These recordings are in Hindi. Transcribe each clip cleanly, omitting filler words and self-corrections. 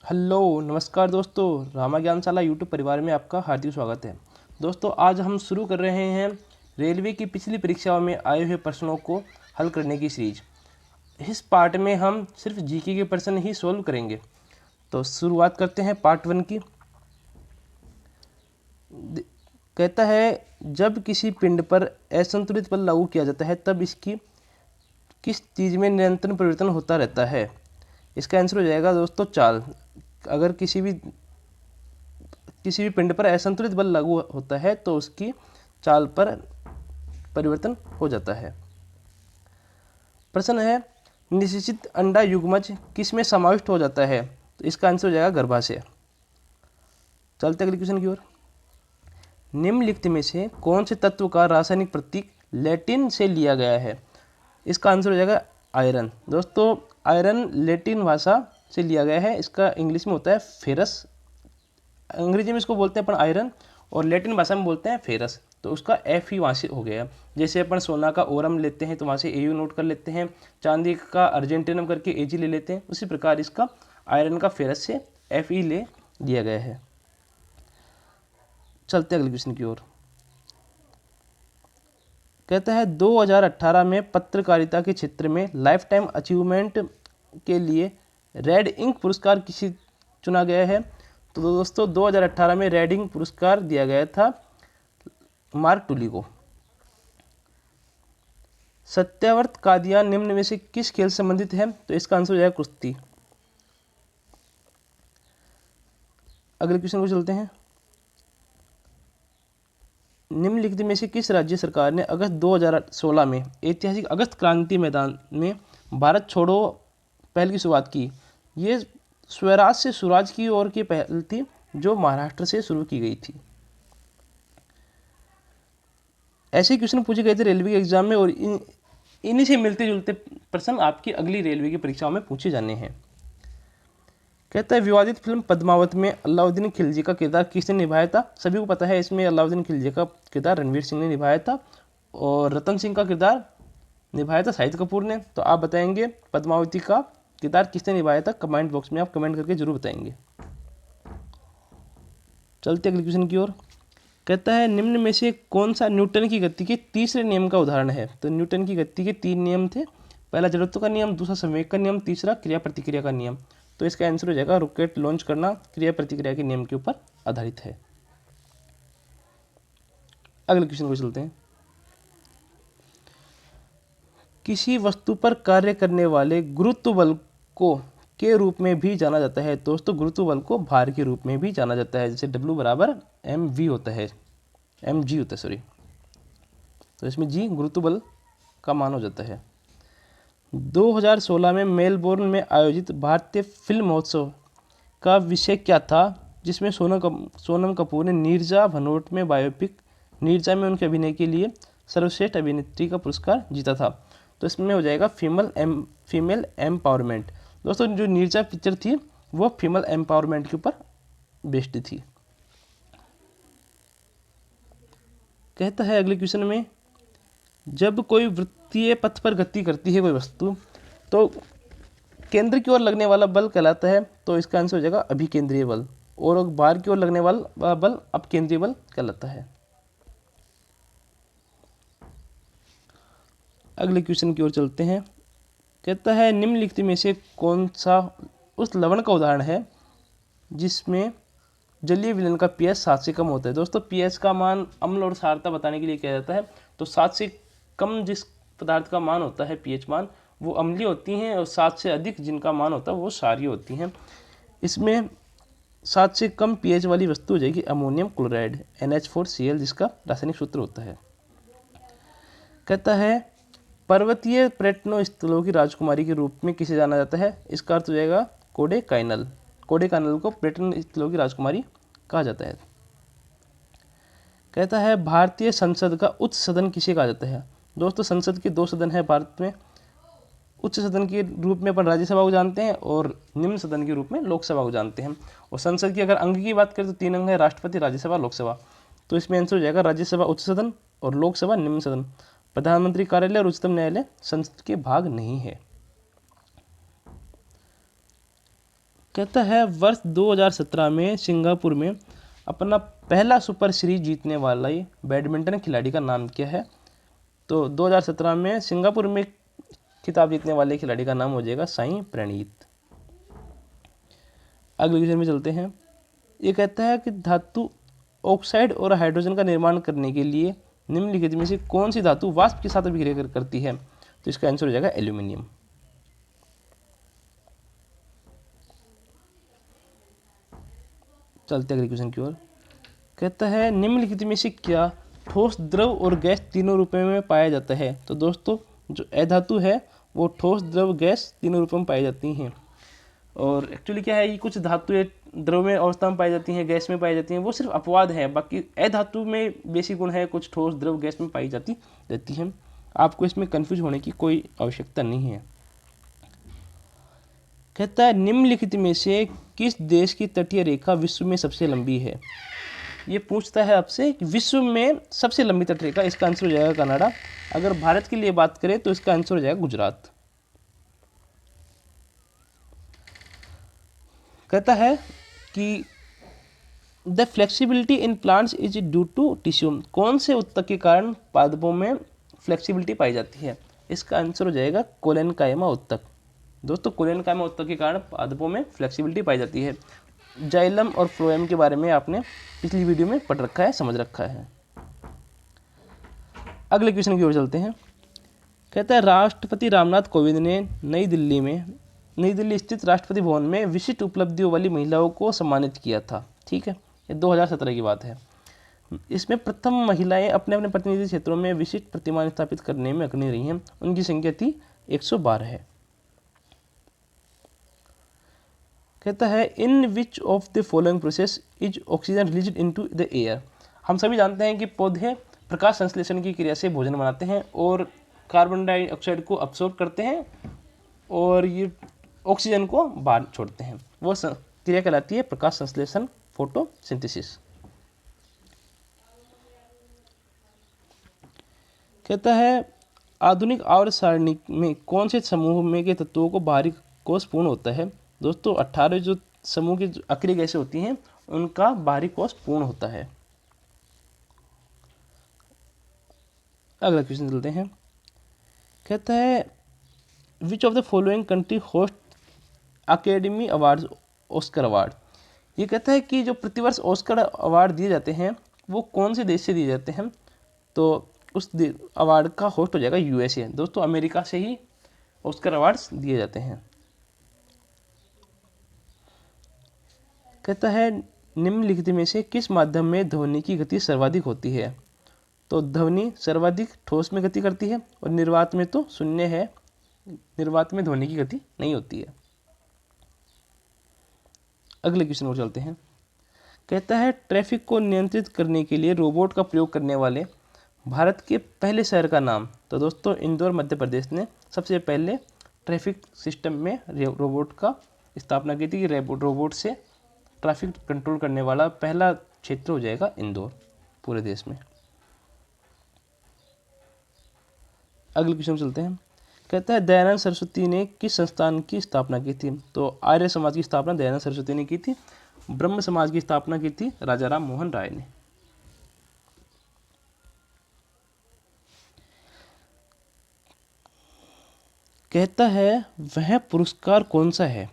हेलो नमस्कार दोस्तों, रामा ज्ञानशाला यूट्यूब परिवार में आपका हार्दिक स्वागत है। दोस्तों आज हम शुरू कर रहे हैं रेलवे की पिछली परीक्षाओं में आए हुए प्रश्नों को हल करने की सीरीज। इस पार्ट में हम सिर्फ जीके के प्रश्न ही सोल्व करेंगे। तो शुरुआत करते हैं पार्ट 1 की। कहता है जब किसी पिंड पर असंतुलित बल लागू किया जाता है तब इसकी किस चीज़ में निरंतर परिवर्तन होता रहता है। इसका आंसर हो जाएगा दोस्तों चाल। अगर किसी भी पिंड पर असंतुलित बल लागू होता है तो उसकी चाल पर परिवर्तन हो जाता है। प्रश्न है निश्चित अंडा युग्मज किस में समाविष्ट हो जाता है। तो इसका आंसर हो जाएगा गर्भाशय। चलते अगले क्वेश्चन की ओर। निम्नलिखित में से कौन से तत्व का रासायनिक प्रतीक लैटिन से लिया गया है। इसका आंसर हो जाएगा आयरन। दोस्तों आयरन लैटिन भाषा से लिया गया है। इसका इंग्लिश में होता है फेरस। अंग्रेजी में इसको बोलते हैं अपन आयरन और लैटिन भाषा में बोलते हैं फेरस। तो उसका एफ ही वहाँ से हो गया। जैसे अपन सोना का ओरम लेते हैं तो वहाँ से एयू नोट कर लेते हैं, चांदी का अर्जेंटिनम करके एजी ले लेते हैं, उसी प्रकार इसका आयरन का फेरस से एफ ई ले लिया गया है। चलते अगले क्वेश्चन की ओर। कहता है 2018 में पत्रकारिता के क्षेत्र में लाइफ टाइम अचीवमेंट के लिए रेड इंक पुरस्कार किसी चुना गया है। तो दोस्तों 2018 में रेड इंक पुरस्कार दिया गया था मार्क टुली को। सत्याव्रत कादियान निम्न में से किस खेल से संबंधित है। तो इसका आंसर हो जाएगा कुश्ती। अगले क्वेश्चन को चलते हैं। निम्नलिखित में से किस राज्य सरकार ने अगस्त 2016 में ऐतिहासिक अगस्त क्रांति मैदान में भारत छोड़ो पहल की शुरुआत की। ये स्वराज से सुराज की ओर की पहल थी जो महाराष्ट्र से शुरू की गई थी। ऐसे क्वेश्चन पूछे गए थे रेलवे के एग्जाम में और इन्हीं से मिलते जुलते प्रश्न आपकी अगली रेलवे की परीक्षाओं में पूछे जाने हैं। कहता है विवादित फिल्म पद्मावत में अलाउद्दीन खिलजी का किरदार किसने निभाया था। सभी को पता है इसमें अलाउद्दीन खिलजी का किरदार रणवीर सिंह ने निभाया था और रतन सिंह का किरदार निभाया था शाहिद कपूर ने। तो आप बताएंगे पद्मावती का किरदार किसने निभाया था। कमेंट बॉक्स में आप कमेंट करके जरूर बताएंगे। चलते अगले क्वेश्चन की ओर। कहता है निम्न में से कौन सा न्यूटन की गति के तीसरे नियम का उदाहरण है। तो न्यूटन की गति के 3 नियम थे। पहला जड़त्व का नियम, दूसरा संवेग का नियम, तीसरा क्रिया प्रतिक्रिया का नियम। तो इसका आंसर हो जाएगा रॉकेट लॉन्च करना क्रिया प्रतिक्रिया के नियम के ऊपर आधारित है। अगले क्वेश्चन को चलते हैं। किसी वस्तु पर कार्य करने वाले गुरुत्व बल को के रूप में भी जाना जाता है। दोस्तों गुरुत्व बल को भार के रूप में भी जाना जाता है। जैसे W बराबर mv होता है, mg होता है सॉरी। तो इसमें g गुरुत्व बल का मान हो जाता है। 2016 में मेलबोर्न में आयोजित भारतीय फिल्म महोत्सव का विषय क्या था, जिसमें सोनम कपूर ने नीरजा भनोट में बायोपिक नीरजा में उनके अभिनय के लिए सर्वश्रेष्ठ अभिनेत्री का पुरस्कार जीता था। तो इसमें हो जाएगा फीमेल एम्पावरमेंट। दोस्तों जो नीरजा पिक्चर थी वो फीमेल एम्पावरमेंट के ऊपर बेस्ड थी। कहता है अगले क्वेश्चन में जब कोई वृत्तीय पथ पर गति करती है कोई वस्तु तो केंद्र की ओर लगने वाला बल कहलाता है। तो इसका आंसर हो जाएगा अभिकेंद्रीय बल और बाहर की ओर लगने वाला बल अपकेंद्रीय बल कहलाता है। अगले क्वेश्चन की ओर चलते हैं। कहता है निम्नलिखित में से कौन सा उस लवण का उदाहरण है जिसमें जलीय विलयन का pH 7 से कम होता है। दोस्तों pH का मान अम्ल और क्षारता बताने के लिए किया जाता है। तो 7 से कम जिस पदार्थ का मान होता है pH मान वो अम्लीय होती हैं और 7 से अधिक जिनका मान होता है वो क्षारीय होती हैं। इसमें 7 से कम pH वाली वस्तु हो जाएगी अमोनियम क्लोराइड NH4Cl, जिसका रासायनिक सूत्र होता है। कहता है पर्वतीय पर्यटन स्थलों की राजकुमारी के रूप में किसे जाना जाता है। इसका अर्थ हो जाएगा कोडेकाइनल। कोडेकाइनल को पर्यटन स्थलों की राजकुमारी कहा जाता है। कहता है भारतीय संसद का उच्च सदन किसे कहा जाता है। दोस्तों संसद के 2 सदन है भारत में। उच्च सदन के रूप में अपन राज्यसभा को जानते हैं और निम्न सदन के रूप में लोकसभा को जानते हैं। और संसद की अगर अंग की बात करें तो 3 अंग है, राष्ट्रपति, राज्यसभा, लोकसभा। तो इसमें आंसर हो जाएगा राज्यसभा उच्च सदन और लोकसभा निम्न सदन। प्रधानमंत्री कार्यालय और उच्चतम न्यायालय संसद के भाग नहीं है। कहता है वर्ष 2017 में सिंगापुर में अपना पहला सुपर सीरीज जीतने वाला ये बैडमिंटन खिलाड़ी का नाम क्या है? तो 2017 में सिंगापुर में खिताब जीतने वाले खिलाड़ी का नाम हो जाएगा साई प्रणीत। अगले क्वेश्चन में चलते हैं। ये कहता है कि धातु ऑक्साइड और हाइड्रोजन का निर्माण करने के लिए निम्नलिखित में से कौन सी धातु वाष्प के साथ अभिक्रिया करती है? तो इसका आंसर हो जाएगा एल्यूमिनियम। चलते अगले क्वेश्चन की ओर। कहता है निम्नलिखित में से क्या ठोस, द्रव और गैस तीनों रूपों में पाया जाता है? तो दोस्तों जो अधातु है वो ठोस, द्रव, गैस तीनों रूपों में पाई जाती हैं। और एक्चुअली क्या है, ये कुछ धातुएं द्रव में अवस्था में पाई जाती हैं, गैस में पाई जाती हैं, वो सिर्फ अपवाद है। बाकी अधातु में बेसिक गुण है, कुछ ठोस, द्रव, गैस में पाई जाती रहती हैं। आपको इसमें कंफ्यूज होने की कोई आवश्यकता नहीं है। कहता है निम्नलिखित में से किस देश की तटीय रेखा विश्व में सबसे लंबी है? ये पूछता है आपसे कि विश्व में सबसे लंबी तट रेखा, इसका आंसर हो जाएगा कनाडा। अगर भारत के लिए बात करें तो इसका आंसर हो जाएगा गुजरात। कहता है कि the flexibility in plants is due to tissue. कौन से उत्तक के कारण पादपों में फ्लेक्सिबिलिटी पाई जाती है? इसका आंसर हो जाएगा कोलेनकाइमा उत्तक। दोस्तों कोलेनकाइमा उत्तक के कारण पादपों में फ्लेक्सिबिलिटी पाई जाती है। जाइलम और फ्लोएम के बारे में आपने पिछली वीडियो में पढ़ रखा है, समझ रखा है। अगले क्वेश्चन की ओर चलते हैं। कहता है राष्ट्रपति रामनाथ कोविंद ने नई दिल्ली स्थित राष्ट्रपति भवन में विशिष्ट उपलब्धियों वाली महिलाओं को सम्मानित किया था। ठीक है, ये 2017 की बात है। इसमें प्रथम महिलाएं अपने अपने प्रतिनिधि क्षेत्रों में विशिष्ट प्रतिमान स्थापित करने में अग्रणी रही हैं। उनकी संख्या थी 112 है। कहता है in which of the following process is oxygen released into the air. हम सभी जानते हैं कि पौधे प्रकाश संश्लेषण की क्रिया से भोजन बनाते हैं और कार्बन डाइऑक्साइड को अब्सॉर्ब करते हैं और ये ऑक्सीजन को बाहर छोड़ते हैं। वो क्रिया कहलाती है प्रकाश संश्लेषण, फोटोसिंथेसिस। कहता है आधुनिक आवर्त सारणी में कौन से समूह में के तत्वों को बाहरी कोश पूर्ण होता है? दोस्तों 18 जो समूह की अक्रिय गैसें होती हैं उनका बाहरी कोश पूर्ण होता है। अगला क्वेश्चन चलते हैं। कहता है विच of the following country host academy award, Oscar award. ये कहता है कि जो प्रतिवर्ष ऑस्कर अवार्ड दिए जाते हैं वो कौन से देश से दिए जाते हैं? तो उस अवार्ड का होस्ट हो जाएगा यूएसए। दोस्तों अमेरिका से ही ऑस्कर अवार्ड्स दिए जाते हैं। कहता है निम्नलिखित में से किस माध्यम में ध्वनि की गति सर्वाधिक होती है? तो ध्वनि सर्वाधिक ठोस में गति करती है और निर्वात में तो शून्य है, निर्वात में ध्वनि की गति नहीं होती है। अगले क्वेश्चन पर चलते हैं। कहता है ट्रैफिक को नियंत्रित करने के लिए रोबोट का प्रयोग करने वाले भारत के पहले शहर का नाम? तो दोस्तों इंदौर मध्य प्रदेश ने सबसे पहले ट्रैफिक सिस्टम में रोबोट का स्थापना की थी। रोबोट से ट्रैफिक कंट्रोल करने वाला पहला क्षेत्र हो जाएगा इंदौर पूरे देश में। अगले क्वेश्चन चलते हैं। कहता है दयानंद सरस्वती ने किस संस्थान की स्थापना की थी? तो आर्य समाज की स्थापना दयानंद सरस्वती ने की थी। ब्रह्म समाज की स्थापना की थी राजा राम मोहन राय ने। कहता है वह पुरस्कार कौन सा है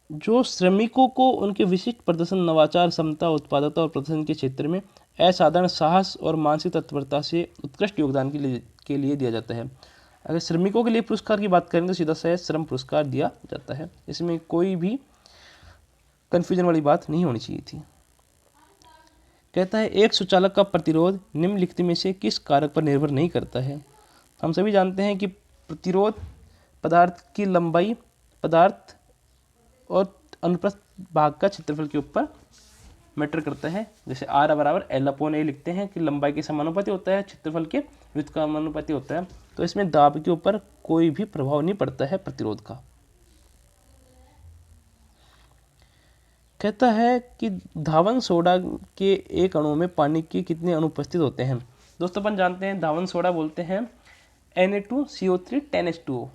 जो श्रमिकों को उनके विशिष्ट प्रदर्शन, नवाचार, क्षमता, उत्पादकता और प्रदर्शन के क्षेत्र में असाधारण साहस और मानसिक तत्परता से उत्कृष्ट योगदान के लिए दिया जाता है। अगर श्रमिकों के लिए पुरस्कार की बात करें तो सीधा सा श्रम पुरस्कार दिया जाता है। इसमें कोई भी कन्फ्यूजन वाली बात नहीं होनी चाहिए थी। कहता है एक सुचालक का प्रतिरोध निम्नलिखित में से किस कारक पर निर्भर नहीं करता है? हम सभी जानते हैं कि प्रतिरोध पदार्थ की लंबाई, पदार्थ और अनुप्रस्थ भाग का क्षेत्रफल के ऊपर मैटर करता है। जैसे R बराबर L/A लिखते हैं कि लंबाई के समानुपाती होता है, क्षेत्रफल के व्युत्क्रमानुपाती होता है। तो इसमें दाब के ऊपर कोई भी प्रभाव नहीं पड़ता है प्रतिरोध का। कहता है कि धावन सोडा के एक अणु में पानी के कितने अणु उपस्थित होते हैं? दोस्तों अपन जानते हैं धावन सोडा बोलते हैं Na2CO3 10H2O,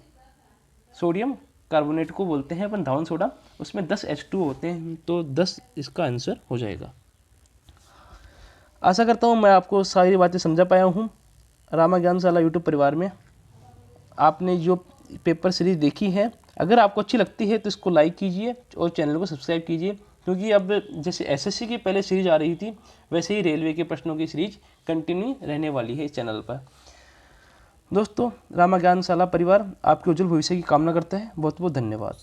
सोडियम कार्बोनेट को बोलते हैं अपन धावन सोडा, उसमें 10 H2 होते हैं, तो 10 इसका आंसर हो जाएगा। आशा करता हूँ मैं आपको सारी बातें समझा पाया हूँ। रामा ज्ञानशाला यूट्यूब परिवार में आपने जो पेपर सीरीज देखी है, अगर आपको अच्छी लगती है तो इसको लाइक कीजिए और चैनल को सब्सक्राइब कीजिए, क्योंकि अब जैसे एसएससी की पहले सीरीज आ रही थी, वैसे ही रेलवे के प्रश्नों की सीरीज कंटिन्यू रहने वाली है इस चैनल पर। दोस्तों, रामा ज्ञानशाला परिवार आपके उज्जवल भविष्य की कामना करता है। बहुत बहुत धन्यवाद।